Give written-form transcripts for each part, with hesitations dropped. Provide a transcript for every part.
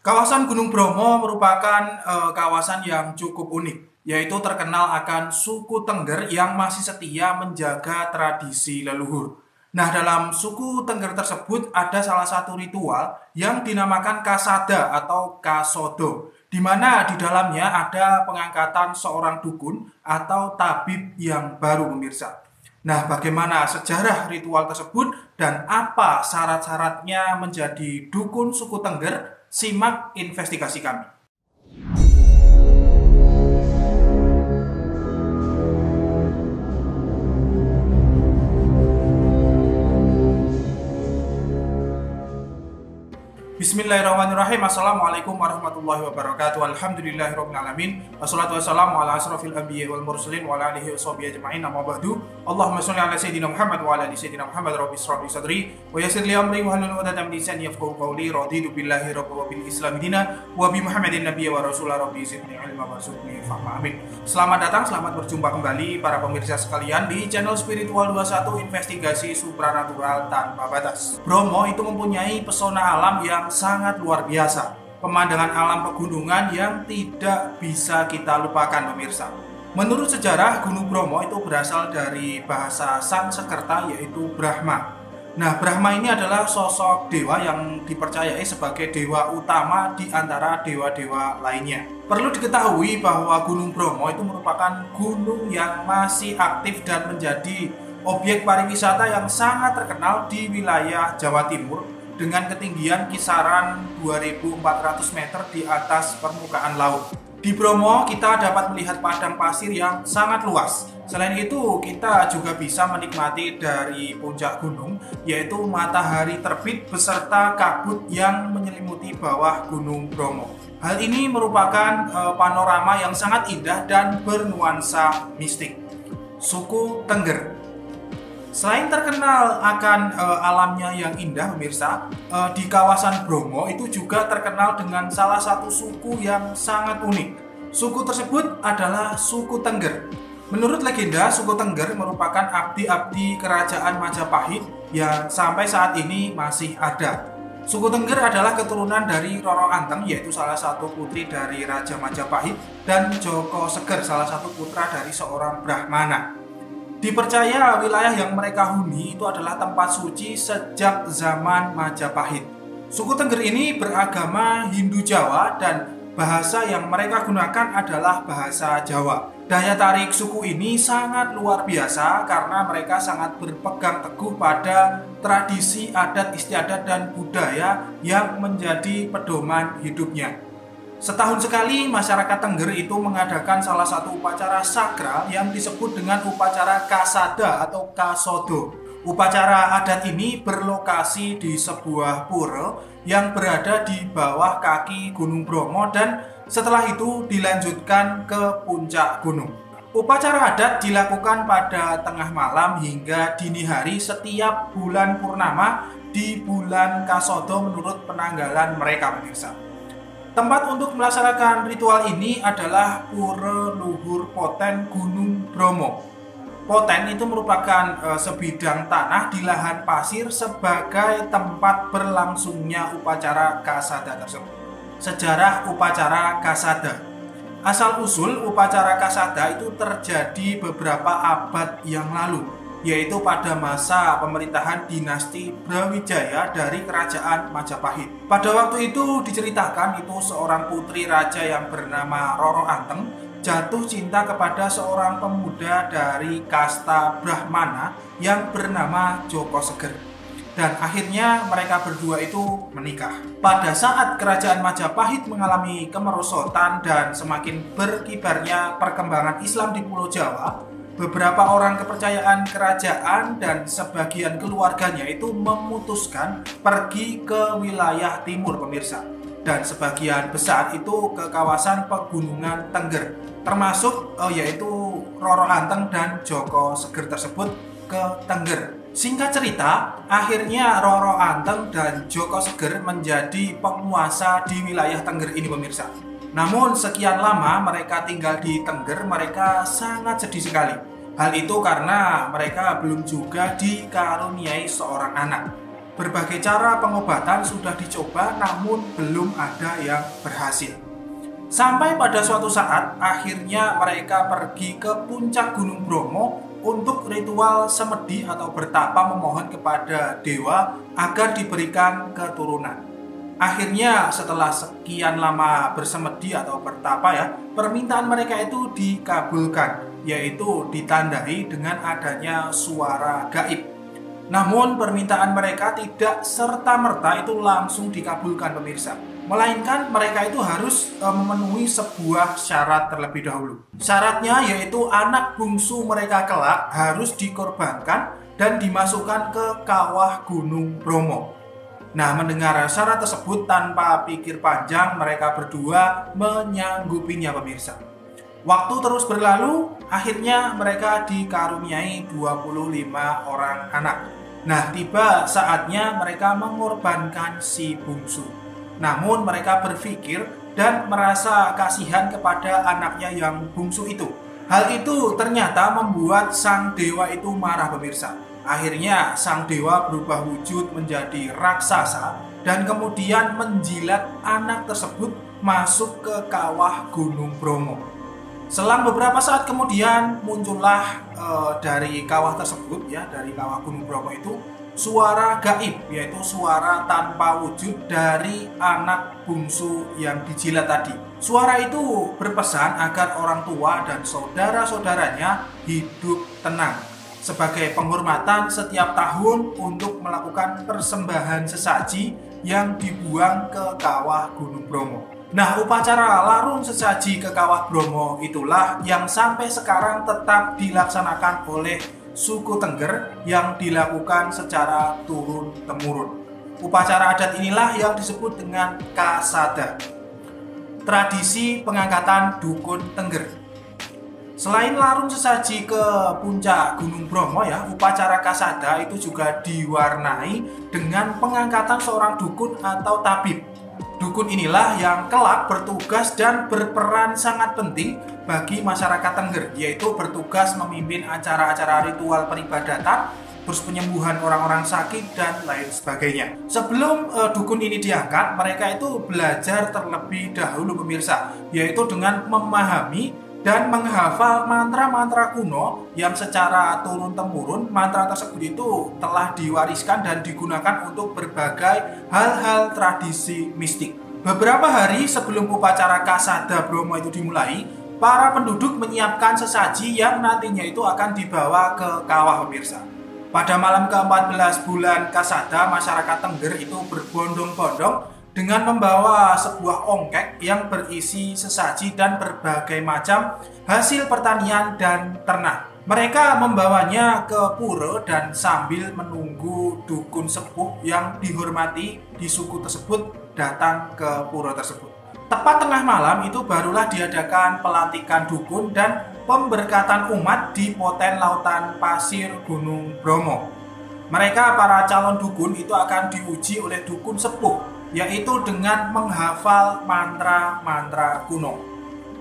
Kawasan Gunung Bromo merupakan kawasan yang cukup unik, yaitu terkenal akan suku Tengger yang masih setia menjaga tradisi leluhur. Nah, dalam suku Tengger tersebut ada salah satu ritual yang dinamakan Kasada atau Kasodo, di mana di dalamnya ada pengangkatan seorang dukun atau tabib yang baru, pemirsa. Nah, bagaimana sejarah ritual tersebut dan apa syarat-syaratnya menjadi dukun suku Tengger? Simak investigasi kami. Bismillahirrahmanirrahim. Assalamualaikum warahmatullahi wabarakatuh. Alhamdulillahirabbil alamin. Wassalatu wassalamu ala asrofil anbiya'i wal mursalin wa ala alihi washabihi ajma'in. Amma ba'du. Allahumma shalli ala sayyidina Muhammad wa ala ali sayyidina Muhammad. Rabbi shrah li sadri wa yassir li amri wa hlul 'uqdatam min lisani yafqahu qawli. Raditu billahi rabban wa bil islam dina wa bi Muhammadin nabiyya wa rasulah. Rabbi zidni ilma warzuqni fahma. Amin. Selamat datang, selamat berjumpa kembali para pemirsa sekalian di channel Spiritual 21 Investigasi Supranatural Tanpa Batas. Bromo itu mempunyai pesona alam yang sangat luar biasa. Pemandangan alam pegunungan yang tidak bisa kita lupakan, pemirsa. Menurut sejarah, Gunung Bromo itu berasal dari bahasa Sanskerta, yaitu Brahma. Nah, Brahma ini adalah sosok dewa yang dipercayai sebagai dewa utama di antara dewa-dewa lainnya. Perlu diketahui bahwa Gunung Bromo itu merupakan gunung yang masih aktif dan menjadi objek pariwisata yang sangat terkenal di wilayah Jawa Timur dengan ketinggian kisaran 2.400 meter di atas permukaan laut. Di Bromo kita dapat melihat padang pasir yang sangat luas. Selain itu kita juga bisa menikmati dari puncak gunung, yaitu matahari terbit beserta kabut yang menyelimuti bawah Gunung Bromo. Hal ini merupakan panorama yang sangat indah dan bernuansa mistik. Suku Tengger. Selain terkenal akan alamnya yang indah, pemirsa, di kawasan Bromo itu juga terkenal dengan salah satu suku yang sangat unik. Suku tersebut adalah suku Tengger. Menurut legenda, suku Tengger merupakan abdi-abdi kerajaan Majapahit yang sampai saat ini masih ada. Suku Tengger adalah keturunan dari Roro Anteng, yaitu salah satu putri dari Raja Majapahit, dan Joko Seger, salah satu putra dari seorang Brahmana. Dipercaya wilayah yang mereka huni itu adalah tempat suci sejak zaman Majapahit. Suku Tengger ini beragama Hindu Jawa dan bahasa yang mereka gunakan adalah bahasa Jawa. Daya tarik suku ini sangat luar biasa karena mereka sangat berpegang teguh pada tradisi adat istiadat dan budaya yang menjadi pedoman hidupnya. Setahun sekali masyarakat Tengger itu mengadakan salah satu upacara sakral yang disebut dengan upacara Kasada atau Kasodo. Upacara adat ini berlokasi di sebuah pura yang berada di bawah kaki Gunung Bromo dan setelah itu dilanjutkan ke puncak gunung. Upacara adat dilakukan pada tengah malam hingga dini hari setiap bulan purnama di bulan Kasodo menurut penanggalan mereka, pemirsa. Tempat untuk melaksanakan ritual ini adalah Pura Luhur Poten Gunung Bromo. Poten itu merupakan sebidang tanah di lahan pasir sebagai tempat berlangsungnya upacara Kasada tersebut. Sejarah upacara Kasada. Asal-usul upacara Kasada itu terjadi beberapa abad yang lalu, yaitu pada masa pemerintahan dinasti Brawijaya dari kerajaan Majapahit. Pada waktu itu diceritakan itu seorang putri raja yang bernama Roro Anteng jatuh cinta kepada seorang pemuda dari kasta Brahmana yang bernama Joko Seger. Dan akhirnya mereka berdua itu menikah. Pada saat kerajaan Majapahit mengalami kemerosotan dan semakin berkibarnya perkembangan Islam di Pulau Jawa, beberapa orang kepercayaan kerajaan dan sebagian keluarganya itu memutuskan pergi ke wilayah timur, pemirsa. Dan sebagian besar itu ke kawasan pegunungan Tengger, termasuk yaitu Roro Anteng dan Joko Seger tersebut ke Tengger. Singkat cerita, akhirnya Roro Anteng dan Joko Seger menjadi penguasa di wilayah Tengger ini, pemirsa. Namun sekian lama mereka tinggal di Tengger, mereka sangat sedih sekali. Hal itu karena mereka belum juga dikaruniai seorang anak. Berbagai cara pengobatan sudah dicoba namun belum ada yang berhasil. Sampai pada suatu saat akhirnya mereka pergi ke puncak Gunung Bromo untuk ritual semedi atau bertapa memohon kepada dewa agar diberikan keturunan. Akhirnya setelah sekian lama bersemedi atau bertapa permintaan mereka itu dikabulkan, yaitu ditandai dengan adanya suara gaib. Namun permintaan mereka tidak serta-merta itu langsung dikabulkan pemirsa, melainkan mereka itu harus memenuhi sebuah syarat terlebih dahulu. Syaratnya yaitu anak bungsu mereka kelak harus dikorbankan dan dimasukkan ke kawah Gunung Bromo. Nah, mendengar syarat tersebut tanpa pikir panjang mereka berdua menyanggupinya pemirsa. Waktu terus berlalu, akhirnya mereka dikaruniai 25 orang anak. Nah, tiba saatnya mereka mengorbankan si bungsu. Namun mereka berpikir dan merasa kasihan kepada anaknya yang bungsu itu. Hal itu ternyata membuat sang dewa itu marah pemirsa. Akhirnya sang dewa berubah wujud menjadi raksasa dan kemudian menjilat anak tersebut masuk ke kawah Gunung Bromo. Selang beberapa saat kemudian muncullah dari kawah tersebut dari kawah Gunung Bromo itu suara gaib, yaitu suara tanpa wujud dari anak bungsu yang dijilat tadi. Suara itu berpesan agar orang tua dan saudara-saudaranya hidup tenang sebagai penghormatan setiap tahun untuk melakukan persembahan sesaji yang dibuang ke kawah Gunung Bromo. Nah, upacara larung sesaji ke kawah Bromo itulah yang sampai sekarang tetap dilaksanakan oleh suku Tengger yang dilakukan secara turun-temurun. Upacara adat inilah yang disebut dengan Kasada, tradisi pengangkatan dukun Tengger. Selain larung sesaji ke puncak Gunung Bromo upacara Kasada itu juga diwarnai dengan pengangkatan seorang dukun atau tabib. Dukun inilah yang kelak bertugas dan berperan sangat penting bagi masyarakat Tengger, yaitu bertugas memimpin acara-acara ritual peribadatan, terus penyembuhan orang-orang sakit, dan lain sebagainya. Sebelum dukun ini diangkat, mereka itu belajar terlebih dahulu pemirsa, yaitu dengan memahami dan menghafal mantra-mantra kuno yang secara turun-temurun mantra tersebut itu telah diwariskan dan digunakan untuk berbagai hal-hal tradisi mistik. Beberapa hari sebelum upacara Kasada Bromo itu dimulai, para penduduk menyiapkan sesaji yang nantinya itu akan dibawa ke kawah pemirsa. Pada malam ke-14 bulan Kasada, masyarakat Tengger itu berbondong-bondong dengan membawa sebuah ongkek yang berisi sesaji dan berbagai macam hasil pertanian dan ternak. Mereka membawanya ke pura dan sambil menunggu dukun sepuh yang dihormati di suku tersebut datang ke pura tersebut. Tepat tengah malam itu barulah diadakan pelantikan dukun dan pemberkatan umat di poten lautan pasir Gunung Bromo. Mereka para calon dukun itu akan diuji oleh dukun sepuh, yaitu dengan menghafal mantra-mantra kuno.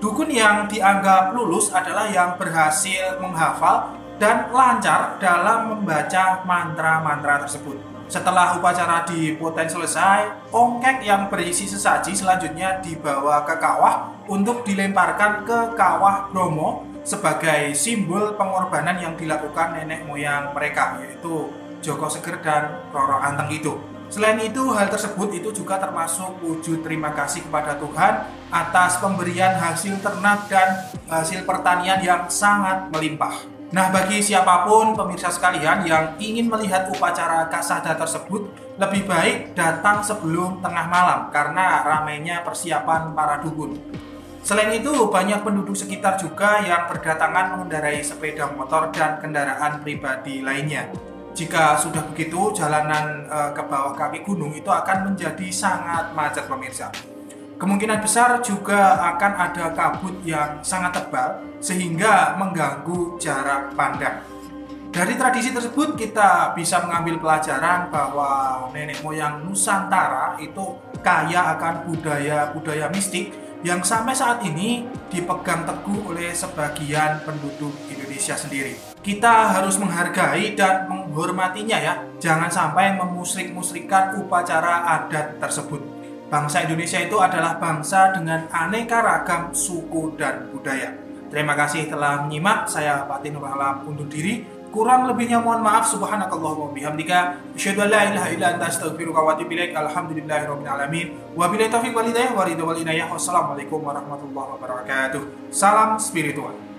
Dukun yang dianggap lulus adalah yang berhasil menghafal dan lancar dalam membaca mantra-mantra tersebut. Setelah upacara di poten selesai, ongkek yang berisi sesaji selanjutnya dibawa ke kawah untuk dilemparkan ke kawah Bromo sebagai simbol pengorbanan yang dilakukan nenek moyang mereka, yaitu Joko Seger dan Roro Anteng itu. Selain itu, hal tersebut itu juga termasuk wujud terima kasih kepada Tuhan atas pemberian hasil ternak dan hasil pertanian yang sangat melimpah. Nah, bagi siapapun pemirsa sekalian yang ingin melihat upacara Kasada tersebut, lebih baik datang sebelum tengah malam karena ramainya persiapan para dukun. Selain itu, banyak penduduk sekitar juga yang berdatangan mengendarai sepeda motor dan kendaraan pribadi lainnya. Jika sudah begitu, jalanan ke bawah kaki gunung itu akan menjadi sangat macet pemirsa. Kemungkinan besar juga akan ada kabut yang sangat tebal sehingga mengganggu jarak pandang. Dari tradisi tersebut kita bisa mengambil pelajaran bahwa nenek moyang Nusantara itu kaya akan budaya-budaya mistik yang sampai saat ini dipegang teguh oleh sebagian penduduk Indonesia sendiri. kita harus menghargai dan menghormatinya ya. Jangan sampai memusrik-musrikan upacara adat tersebut. Bangsa Indonesia itu adalah bangsa dengan aneka ragam suku dan budaya. Terima kasih telah menyimak. Saya Pak Tinur Alam undur diri. Kurang lebihnya mohon maaf. Subhanakallahumma bihamdika asyhadu an la ilaha illa anta astaghfiruka wa atubu ilaik. Alhamdulillahirabbil alamin. Wabillahi taufiq wal hidayah wa ridha wal inayah. Wassalamualaikum warahmatullahi wabarakatuh. Salam spiritual.